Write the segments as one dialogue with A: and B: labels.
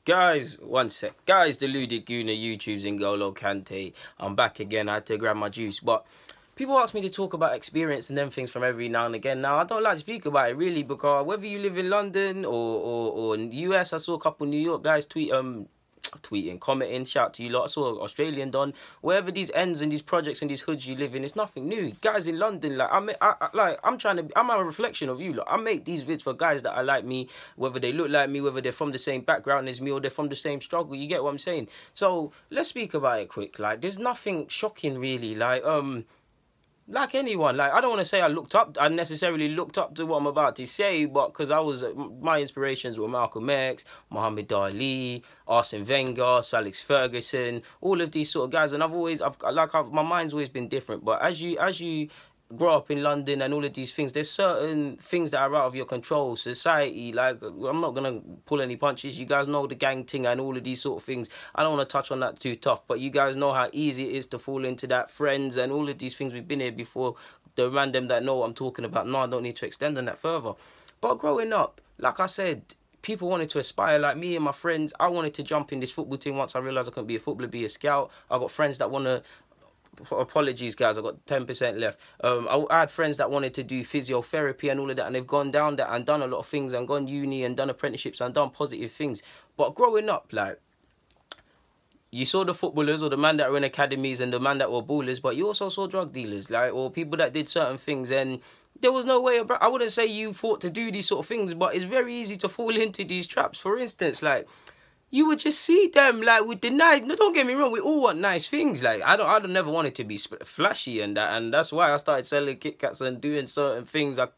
A: Guys, one sec. Guys, Deluded Guna, YouTube's N'Golo Kante. I'm back again. I had to grab my juice. But people ask me to talk about experience and them things from every now and again. Now, I don't like to speak about it really because whether you live in London or in the US, I saw a couple New York guys tweeting, commenting, shout to you lot. I saw Australian done. Wherever these ends and these projects and these hoods you live in, it's nothing new. Guys in London, I'm a reflection of you lot. I make these vids for guys that are like me, whether they look like me, whether they're from the same background as me or they're from the same struggle. You get what I'm saying? So let's speak about it quick. Like, there's nothing shocking really. Like anyone, I don't want to say I necessarily looked up to what I'm about to say, but because my inspirations were Malcolm X, Muhammad Ali, Arsene Wenger, Sir Alex Ferguson, all of these sort of guys, and my mind's always been different. But as you grow up in London and all of these things, there's certain things that are out of your control. Society, I'm not gonna pull any punches. You guys know the gang thing and all of these sort of things. I don't want to touch on that too tough, but you guys know how easy it is to fall into that. Friends and all of these things, we've been here before. The random that know what I'm talking about. No, I don't need to extend on that further. But growing up, like I said, people wanted to aspire like me and my friends. I wanted to jump in this football team once I realised I couldn't be a footballer, be a scout. I got friends that want to... Apologies, guys, I got 10% left. I had friends that wanted to do physiotherapy and all of that, and they've gone down that and done a lot of things and gone uni and done apprenticeships and done positive things. But growing up, you saw the footballers or the man that were in academies and the man that were ballers, but you also saw drug dealers, or people that did certain things, and there was no way about. I wouldn't say you fought to do these sort of things, but it's very easy to fall into these traps. For instance, you would just see them with the nice. No, don't get me wrong. We all want nice things. I don't never want it to be flashy and that's why I started selling Kit Kats and doing certain things. I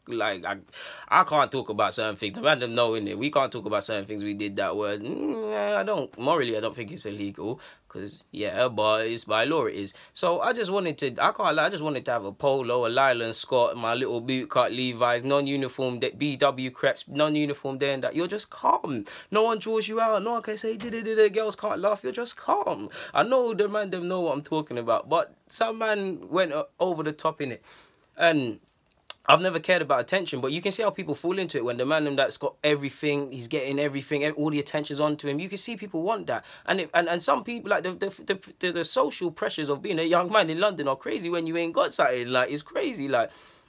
A: can't talk about certain things. The random know in it. We can't talk about certain things we did that were. I don't think it's illegal. But it's by law it is. So I just wanted to. I can't lie. I just wanted to have a polo, a Lyland Scott, my little bootcut Levi's, non-uniform BW crepes, non-uniform there and that. You're just calm. No one draws you out. No one can say girls can't laugh. You're just calm. I know the man them know what I'm talking about, but some man went over the top in it, and I've never cared about attention, but you can see how people fall into it when the man that's got everything, he's getting everything, all the attention's onto him. You can see people want that, and some people the social pressures of being a young man in London are crazy when you ain't got something. It's crazy.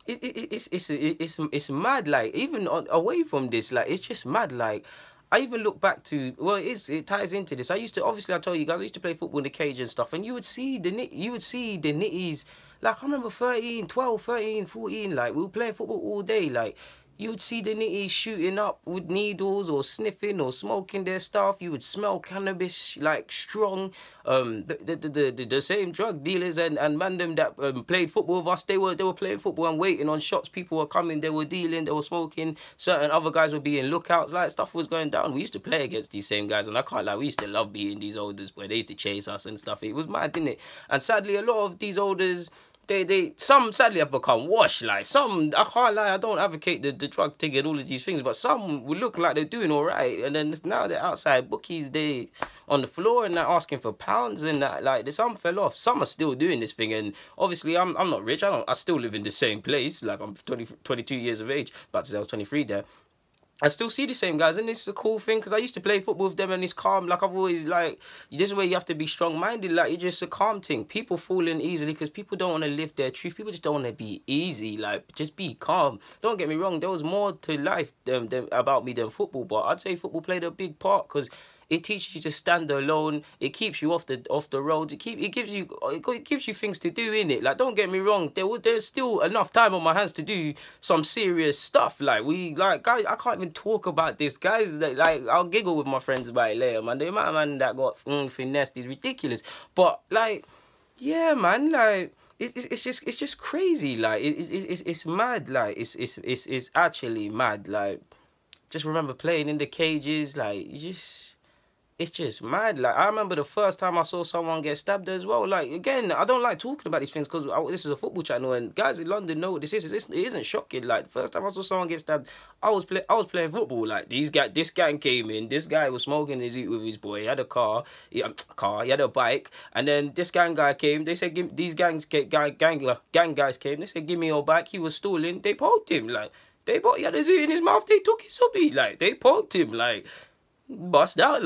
A: It's mad. Even away from this, it's just mad. I even look back to, it ties into this. I told you guys, I used to play football in the cage and stuff, and you would see the nitties. I remember 12, 13, 14, we were playing football all day. You would see the nitties shooting up with needles or sniffing or smoking their stuff. You would smell cannabis, strong. The same drug dealers and man them that played football with us, they were playing football and waiting on shots. People were coming, they were dealing, they were smoking. Certain other guys were being lookouts. Stuff was going down. We used to play against these same guys, and I can't lie, we used to love beating these olders, where they used to chase us and stuff. It was mad, didn't it? And sadly, a lot of these olders... Some sadly have become washed. Some, I can't lie, I don't advocate the drug thing and all of these things, but some will look like they're doing all right, and then now they're outside bookies, they on the floor and they're asking for pounds and that. Some fell off. Some are still doing this thing, and obviously I'm not rich. I still live in the same place. I'm 22 years of age, about to say I was 23 there. I still see the same guys, and it's a cool thing because I used to play football with them, and it's calm. I've always this is where you have to be strong-minded. You're just a calm thing. People fall in easily because people don't want to live their truth. People just don't want to be easy. Just be calm. Don't get me wrong. There was more to life than about me than football, but I'd say football played a big part because it teaches you to stand alone. It keeps you off the road. It gives you things to do in it. Don't get me wrong. There's still enough time on my hands to do some serious stuff. Guys, I can't even talk about this, guys. I'll giggle with my friends about it later, man. The amount of man that got finessed is ridiculous. But yeah, man. It's just crazy. It's mad. It's actually mad. Just remember playing in the cages. It's just mad. I remember the first time I saw someone get stabbed as well. Again, I don't like talking about these things because this is a football channel, and guys in London know what this is. It isn't shocking. The first time I saw someone get stabbed, I was playing football. This gang came in. This guy was smoking his eat with his boy. He had a car. He had a bike. And then this gang guy came. They said, these gang guys came. They said, give me your bike. He was stalling. They poked him. He had a zoo in his mouth. They took his hubby. They poked him. Bust out.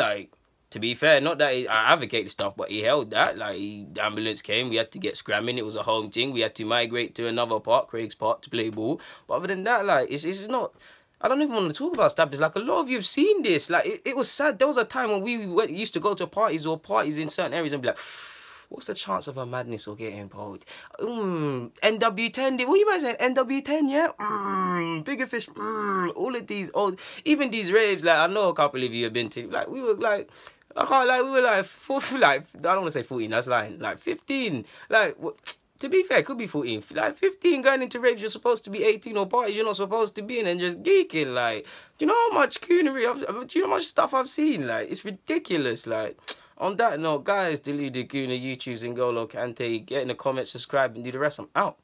A: To be fair, not that I advocate the stuff, but he held that. Like, the ambulance came, we had to get scramming. It was a home thing. We had to migrate to another park, Craig's Park, to play ball. But other than that, like, it's not. I don't even want to talk about stabbings. Like, a lot of you've seen this. Like, it was sad. There was a time when we used to go to parties in certain areas and be like, what's the chance of a madness or getting pulled? NW10, what you might say? NW10, yeah? Bigger fish, all of these old, even these raves, like, I know a couple of you have been to, like, we were like, I can't, like, we were like, I don't want to say 14, that's lying, like 15, like, to be fair, it could be 14, like 15 going into raves, you're supposed to be 18 or parties you're not supposed to be in and just geeking, like, do you know how much coonery, do you know how much stuff I've seen, like, it's ridiculous, like. On that note, guys, Deluded Gooner, YouTube, N'Golo Kante, get in the comments, subscribe, and do the rest. I'm out.